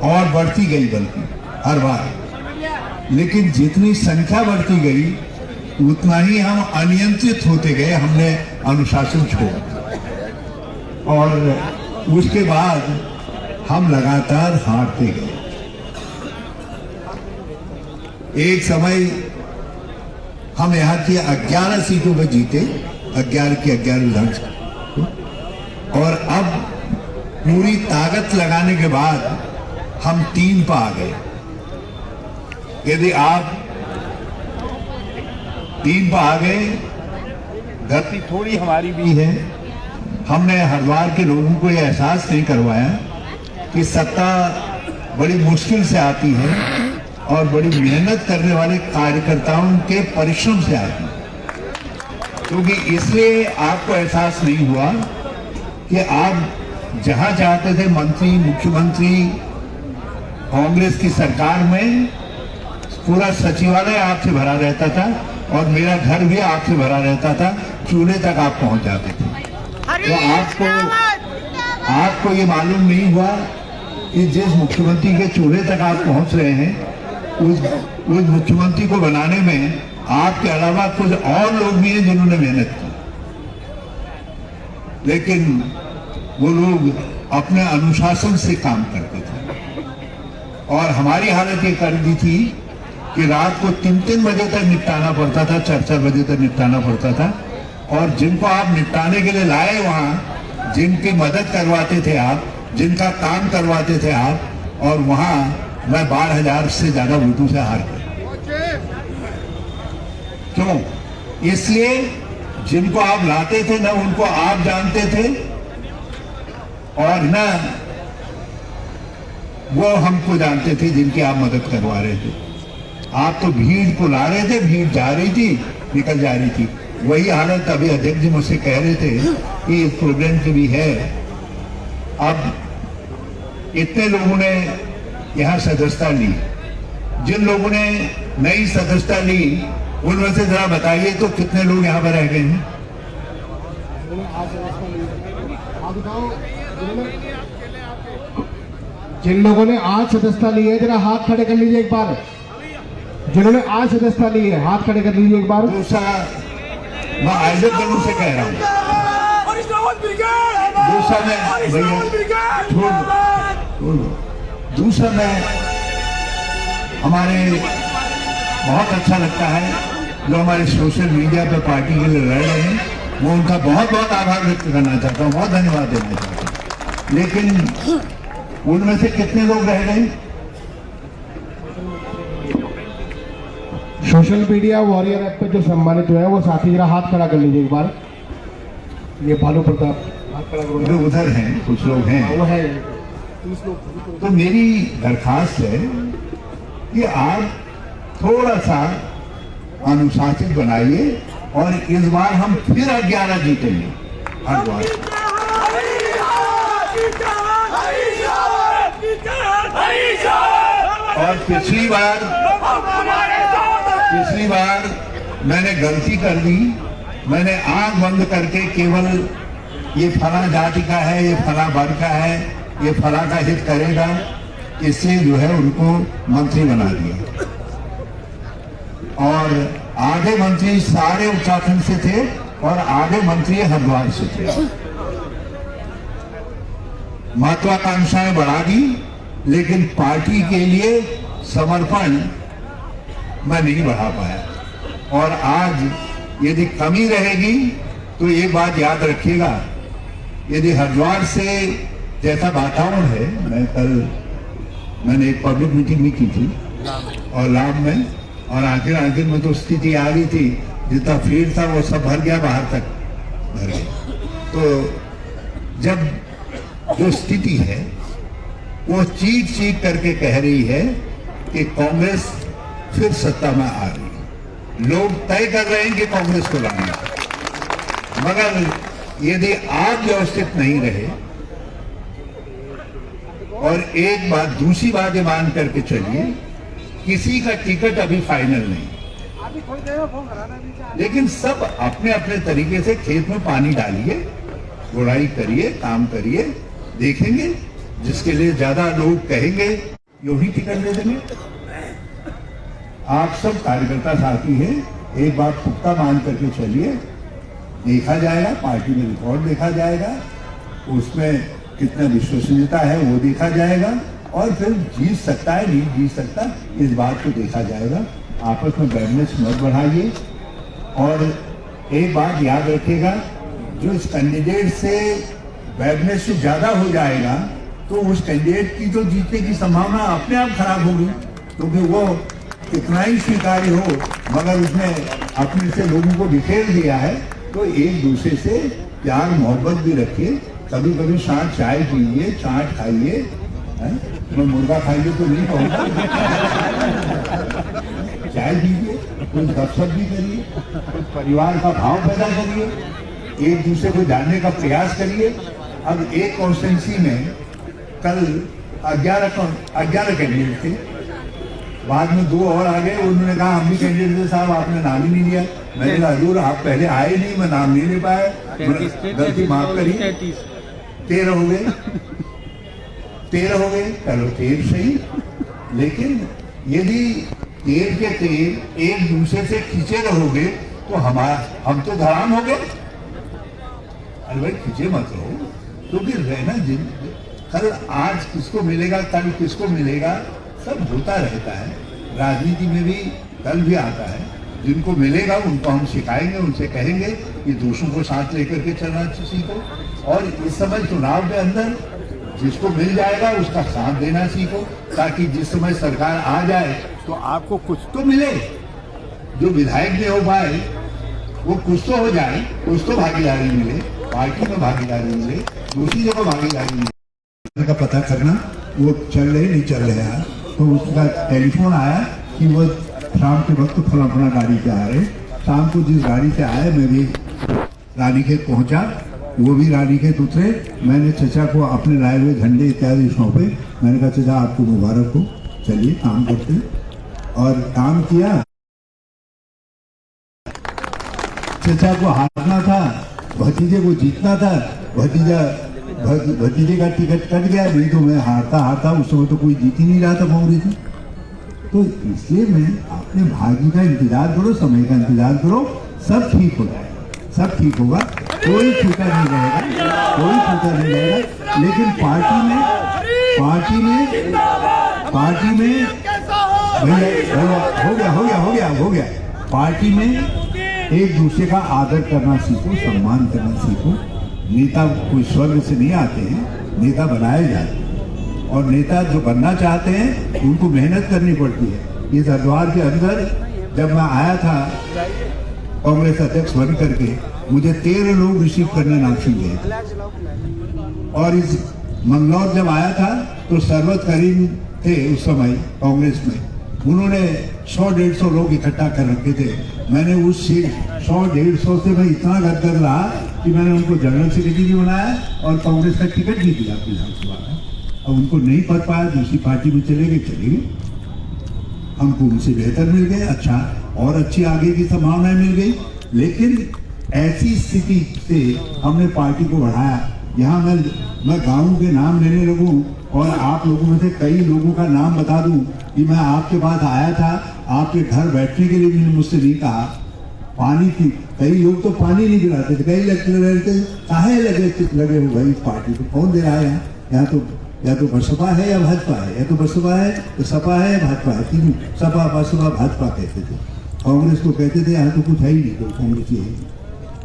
और बढ़ती गई बल्कि हर बार, लेकिन जितनी संख्या बढ़ती गई उतना ही हम अनियंत्रित होते गए। हमने अनुशासन छोड़ा और उसके बाद हम लगातार हारते गए। एक समय हम यहाँ की 11 सीटों पर जीते, 11 की 11 विधानसभा, और अब पूरी ताकत लगाने के बाद हम 3 पर आ गए। यदि आप 3 पर आ गए, गलती थोड़ी हमारी भी है। हमने हरिद्वार के लोगों को यह एहसास नहीं करवाया कि सत्ता बड़ी मुश्किल से आती है और बड़ी मेहनत करने वाले कार्यकर्ताओं के परिश्रम से आती है। क्योंकि इसलिए आपको एहसास नहीं हुआ कि आप जहां चाहते थे मंत्री, मुख्यमंत्री, कांग्रेस की सरकार में पूरा सचिवालय आपसे भरा रहता था और मेरा घर भी आपसे भरा रहता था, चूल्हे तक आप पहुंच जाते थे। तो आपको ये मालूम नहीं हुआ कि जिस मुख्यमंत्री के चूल्हे तक आप पहुंच रहे हैं, उस मुख्यमंत्री को बनाने में आपके अलावा कुछ और लोग भी हैं जिन्होंने मेहनत की, लेकिन वो लोग अपने अनुशासन से काम करते थे। और हमारी हालत ये कर दी थी कि रात को 3-3 बजे तक निपटाना पड़ता था, 4-4 बजे तक निपटाना पड़ता था। और जिनको आप निपटाने के लिए लाए वहां, जिनकी मदद करवाते थे आप, जिनका काम करवाते थे आप, और वहां मैं 12,000 से ज्यादा वोटों से हार गया। क्यों? इसलिए जिनको आप लाते थे ना उनको आप जानते थे और ना वो हमको जानते थे जिनकी आप मदद करवा रहे थे। आप तो भीड़ को ला रहे थे, भीड़ जा रही थी, निकल जा रही थी। वही हालत अभी अध्यक्ष जी मुझसे कह रहे थे कि इस प्रोग्राम की भी है। अब इतने लोगों ने यहाँ सदस्यता ली, जिन लोगों ने नई सदस्यता ली उनमें से जरा बताइए तो कितने लोग यहाँ पर रह गए हैं? जिन लोगों ने आज सदस्यता ली है जरा हाथ खड़े कर लीजिए एक बार। जिन्होंने आज सदस्यता ली है हाथ खड़े कर लीजिए एक बार। दूसरा मैं आयोजक दलों से कह रहा हूँ, दूसरा मैं छोड़ दो। दूसरा मैं हमारे बहुत अच्छा लगता है जो हमारे सोशल मीडिया पे पार्टी के लिए लड़ रहे हैं, वो उनका बहुत बहुत आभार व्यक्त करना चाहता हूँ, बहुत धन्यवाद देना चाहता हूँ। लेकिन उनमें से कितने लोग रह गए? सोशल मीडिया वॉरियर ऐप पे जो सम्मानित हुआ है वो साथी जरा हाथ खड़ा कर लीजिए एक बार। ये भानु प्रताप हाथ खड़ा करो। जो उधर हैं कुछ लोग हैं, वो है। तो मेरी दरखास्त है कि आप थोड़ा सा अनुशासित बनाइए और इस बार हम फिर 11 जीतेंगे हर बार। और पिछली बार मैंने गलती कर दी, मैंने आंख बंद करके केवल ये फला जाति का है, ये फला वर्ग का है, ये फला का हित करेगा, इससे जो है उनको मंत्री बना दिया। और आधे मंत्री सारे उत्तराखंड से थे और आधे मंत्री हरिद्वार से थे। महत्वाकांक्षाएं बढ़ा दी, लेकिन पार्टी के लिए समर्पण मैं नहीं बढ़ा पाया। और आज यदि कमी रहेगी तो ये बात याद रखिएगा, यदि हरिद्वार से जैसा वातावरण है, मैंने एक पब्लिक मीटिंग भी की थी और लाभ में, और आखिर में तो स्थिति आ गई थी, जितना भीड़ था वो सब भर गया, बाहर तक भर गया। तो जब जो स्थिति है वो चीख चीख करके कह रही है कि कांग्रेस फिर सत्ता में आ रही है, लोग तय कर रहे हैं कि कांग्रेस को लाना है। मगर यदि आप व्यवस्थित नहीं रहे और एक बात दूसरी बात ये मान करके चलिए, किसी का टिकट अभी फाइनल नहीं, लेकिन सब अपने अपने तरीके से खेत में पानी डालिए, गुड़ाई करिए, काम करिए, देखेंगे जिसके लिए ज्यादा लोग कहेंगे यूं ही टिकट दे देंगे। आप सब कार्यकर्ता साथी हैं, एक बात पुख्ता मान करके चलिए, देखा जाएगा, पार्टी में रिकॉर्ड देखा जाएगा, उसमें कितना विश्वसनीयता है वो देखा जाएगा, और फिर जीत सकता है नहीं जीत सकता इस बात को देखा जाएगा। आपस में बैडनेस मत बढ़ाइए। और एक बात याद रखिएगा, जो इस कैंडिडेट से बैडनेस से ज्यादा हो जाएगा तो उस कैंडिडेट की तो जीतने की संभावना अपने आप खराब होगी, क्योंकि वो कितना ही स्वीकार्य हो मगर उसने अपने से लोगों को बिखेर दिया है। तो एक दूसरे से प्यार मोहब्बत भी रखिए, कभी कभी साथ चाय पीजिए, चाट खाइए, मैं मुर्गा खाइए तो नहीं कहूँगा, चाय पीजिए, कुछ गपशप भी करिए, कुछ परिवार का भाव पैदा करिए, एक दूसरे को जानने का प्रयास करिए। अब एक कॉन्स्टिट्यूंसी में कल 11 कैंडिडेट थे, बाद में 2 और आ गए, उन्होंने कहा हम भी कैंडिडेट थे साहब, आपने नाम ही नहीं लिया। मैंने कहा हजूर आप पहले आए नहीं, मैं नाम नहीं ले पाया, गलती माफ करिए। 13 हो गए, 13 हो गए, चलो 13 सही, लेकिन यदि 13 के 13 एक दूसरे से खींचे रहोगे तो हम तो धराम हो गए। अरे भाई खींचे मत रहो, क्योंकि रहना कल आज किसको मिलेगा, कल किसको मिलेगा, सब होता रहता है। राजनीति में भी कल भी आता है, जिनको मिलेगा उनको हम सिखाएंगे, उनसे कहेंगे कि दूसरों को साथ लेकर के चलना सीखो। और इस समय चुनाव के अंदर जिसको मिल जाएगा उसका साथ देना सीखो, ताकि जिस समय सरकार आ जाए तो आपको कुछ तो मिले। जो विधायक नहीं हो पाए वो कुछ तो हो जाए, कुछ तो भागीदारी मिले, पार्टी में भागीदारी मिले, दूसरी जगह भागीदारी मिले का पता करना। वो चल रहे नहीं चल रहे हैं, तो उसका टेलीफोन आया कि वो शाम के वक्त फलाफला गाड़ी से आ रहे। शाम को जिस गाड़ी से आए मैं भी रानीखेत पहुंचा, वो भी रानीखेत उतरे। मैंने चचा को अपने लाए हुए झंडे इत्यादि सौंपे। मैंने कहा चचा आपको मुबारक हो, चलिए काम करते हैं। और काम किया। चचा को हारना था, भतीजे को जीतना था। भतीजे का टिकट कट गया, नहीं तो मैं हारता उस समय तो कोई जीत ही नहीं रहा था कांग्रेस में। तो इसलिए मैं अपने भाग्य का इंतजार करो, समय का इंतजार करो, सब ठीक हो जाएगा, सब ठीक होगा, कोई छूटा नहीं रहेगा, कोई छूटा नहीं रहेगा। लेकिन पार्टी में भैया हो गया। पार्टी में एक दूसरे का आदर करना सीखो, सम्मान करना सीखो। नेता कोई स्वर्ग से नहीं आते हैं, नेता बनाए जाते हैं, और नेता जो बनना चाहते हैं उनको मेहनत करनी पड़ती है। इस हरिद्वार के अंदर जब मैं आया था कांग्रेस अध्यक्ष बन करके, मुझे 13 लोग रिसीव करने नासिब हुए। और इस मंगलौर जब आया था तो सरवत करीम थे उस समय कांग्रेस में, उन्होंने 100-150 लोग इकट्ठा कर रखे थे। मैंने उस 100-150 से मैं इतना गदगद रहा कि मैंने उनको जनरल सेक्रेटरी बनाया और कांग्रेस का टिकट भी दिया विधानसभा में। अब उनको नहीं पढ़ पाया, दूसरी पार्टी में चले गए, हमको उनसे बेहतर मिल गए, अच्छा और अच्छी आगे की संभावनाएं मिल गई। लेकिन ऐसी स्थिति से हमने पार्टी को बढ़ाया। यहाँ मैं गाँव के नाम लेने लगूं और आप लोगों में से कई लोगों का नाम बता दूं कि मैं आपके पास आया था, आपके घर बैठने के लिए भी मुझसे नहीं कहा। पानी की कई लोग तो पानी नहीं पिलाते थे, कई लगते काहे लगे हो भाई, पार्टी को कौन दे रहा है यहाँ? या तो बसपा है या भाजपा है, या तो बसपा है तो सपा है या भाजपा है, तीनों सपा बसपा भाजपा कहते थे। कांग्रेस को कहते थे यहाँ तो कुछ है ही नहीं, कोई कांग्रेस है।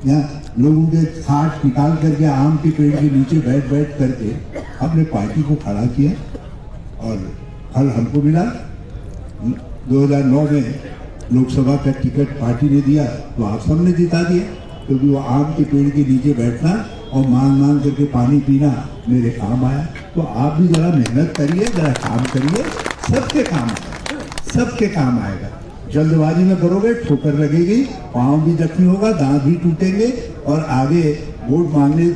यहाँ लोगों के खाट निकाल करके आम के पेड़ के नीचे बैठ करके अपने पार्टी को खड़ा किया और फल हमको मिला। 2009 में लोकसभा का टिकट पार्टी ने दिया तो आप सबने जिता दिया, क्योंकि वो आम के पेड़ के नीचे बैठना और मांग करके पानी पीना मेरे काम आया। तो आप भी जरा मेहनत करिए, जरा काम करिए, सबके काम आएगा। जल्दबाजी में करोगे ठोकर लगेगी, पाँव भी जख्मी होगा, दांत भी टूटेंगे और आगे वोट मांगने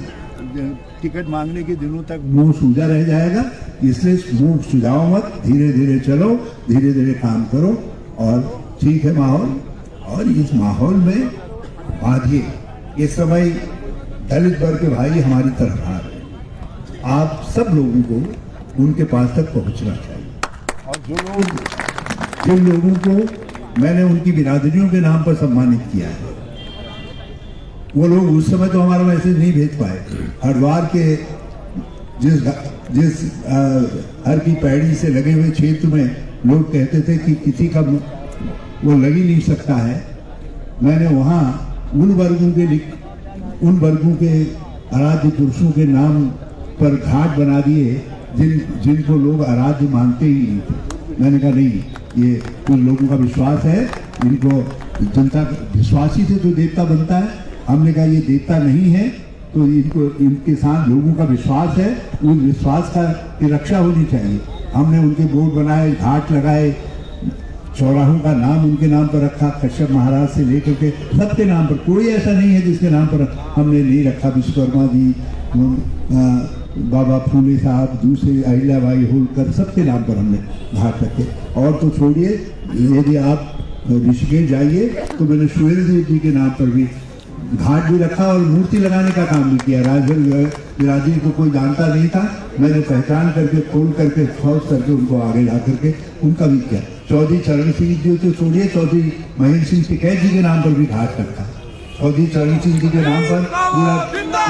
टिकट मांगने के दिनों तक मुंह सूजा रह जाएगा। इसलिए मुंह सुझाओ मत, धीरे धीरे चलो, धीरे धीरे काम करो और ठीक है माहौल। और इस माहौल में बांधिए। इस समय दलित वर्ग के भाई हमारी तरफ आ रहे हैं। आप सब लोगों को उनके पास तक पहुंचना चाहिए। और जिन लोगों को मैंने उनकी बिरादरियों के नाम पर सम्मानित किया है, वो लोग उस समय तो हमारा मैसेज नहीं भेज पाए। हरिद्वार के जिस हर की पैड़ी से लगे हुए क्षेत्र में लोग कहते थे कि किसी का वो लग ही नहीं सकता है, मैंने वहाँ उन वर्गों के आराध्य पुरुषों के नाम पर घाट बना दिए जिनको लोग आराध्य मानते ही नहीं थे। मैंने कहा नहीं, ये उन लोगों का विश्वास है, इनको जनता विश्वासी से तो देवता बनता है। हमने कहा ये देवता नहीं है, तो इनके साथ लोगों का विश्वास है, उस विश्वास की रक्षा होनी चाहिए। हमने उनके बोर्ड बनाए, घाट लगाए, चौराहों का नाम उनके नाम पर रखा, कश्यप महाराज से लेकर के सबके नाम पर। कोई ऐसा नहीं है जिसके नाम पर हमने नहीं रखा। विश्वकर्मा जी, बाबा फूले साहब, दूसरे अहिल्याबाई होलकर, सबके नाम पर हमने घाट रखे। और तो छोड़िए, यदि आप ऋषिकेश जाइए तो मैंने सुहेल देव जी के नाम पर भी घाट भी रखा और मूर्ति लगाने का काम भी किया। बिरादरी को कोई जानता नहीं था, मैंने पहचान करके, खोल करके, फौज करके उनको आगे ला करके उनका भी किया। चौधरी चरण सिंह जी तो छोड़िए, चौधरी महेंद्र सिंह टिकैत जी के नाम पर भी घाट रखा। चौधरी चरण सिंह जी के नाम पर पूरा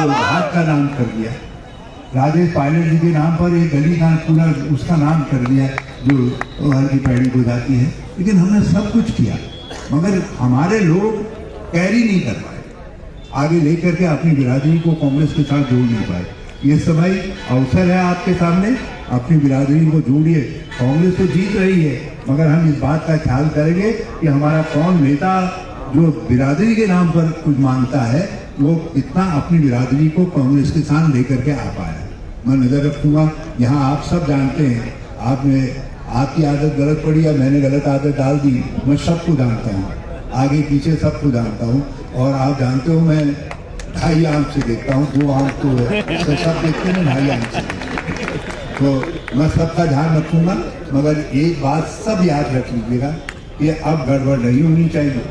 घाट का नाम कर दिया। राजेश पायलट जी के नाम पर एक गली का पूरा उसका नाम कर दिया जो हर की पैड़ी को जाती है। लेकिन हमने सब कुछ किया, मगर हमारे लोग कैरी नहीं कर पाए, आगे लेकर के अपनी बिरादरी को कांग्रेस के साथ जोड़ नहीं पाए। ये समय अवसर है आपके सामने, अपनी बिरादरी को जोड़िए। कांग्रेस तो जीत रही है, मगर हम इस बात का ख्याल करेंगे कि हमारा कौन नेता जो बिरादरी के नाम पर कुछ मांगता है, वो कितना अपनी बिरादरी को कांग्रेस के साथ लेकर के आ पाया। मैं नजर रखूंगा। यहाँ आप सब जानते हैं, आपकी आदत गलत पड़ी या मैंने गलत आदत डाल दी, मैं सबको जानता हूँ, आगे पीछे सबको जानता हूँ। और आप जानते हो मैं ढाई आंख से देखता हूँ, 2 आंख तो सब देखते हैं, 2.5 आंख से। तो मैं सबका ध्यान रखूंगा, मगर एक बात सब याद रख लीजिएगा, ये अब गड़बड़ नहीं होनी चाहिए।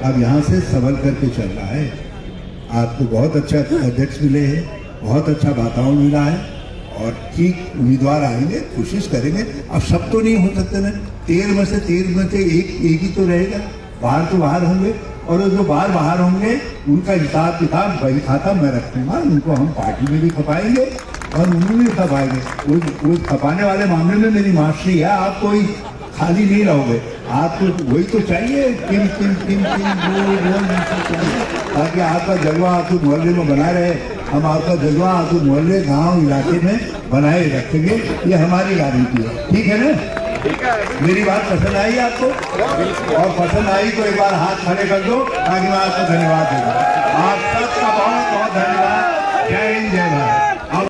अब यहाँ से संभल करके चल रहा है। आपको बहुत अच्छा अध्यक्ष मिले हैं, बहुत अच्छा वातावरण मिला है, और ठीक उम्मीदवार आएंगे, कोशिश करेंगे। अब सब तो नहीं हो सकते ना, 13 में से एक ही तो रहेगा, बाहर तो बाहर होंगे। और जो बाहर होंगे उनका हिसाब किताब वही खाता मैं रखूंगा। उनको हम पार्टी में भी खपाएंगे और उन्हें भी खपाएंगे। उस खपाने वाले मामले में मेरी मास्टरी है, आप कोई खाली नहीं रहोगे, आपको वही तो चाहिए, किम ताकि आपका जलवा आपके मोहल्ले में बना रहे। हम आपका जलवा आपके मोहल्ले, गांव, इलाके में बनाए रखेंगे, ये हमारी गारंटी है। ठीक है ना? मेरी बात पसंद आई आपको? और पसंद आई तो एक बार हाथ खड़े कर दो ताकि मैं आपको धन्यवाद दूंगा।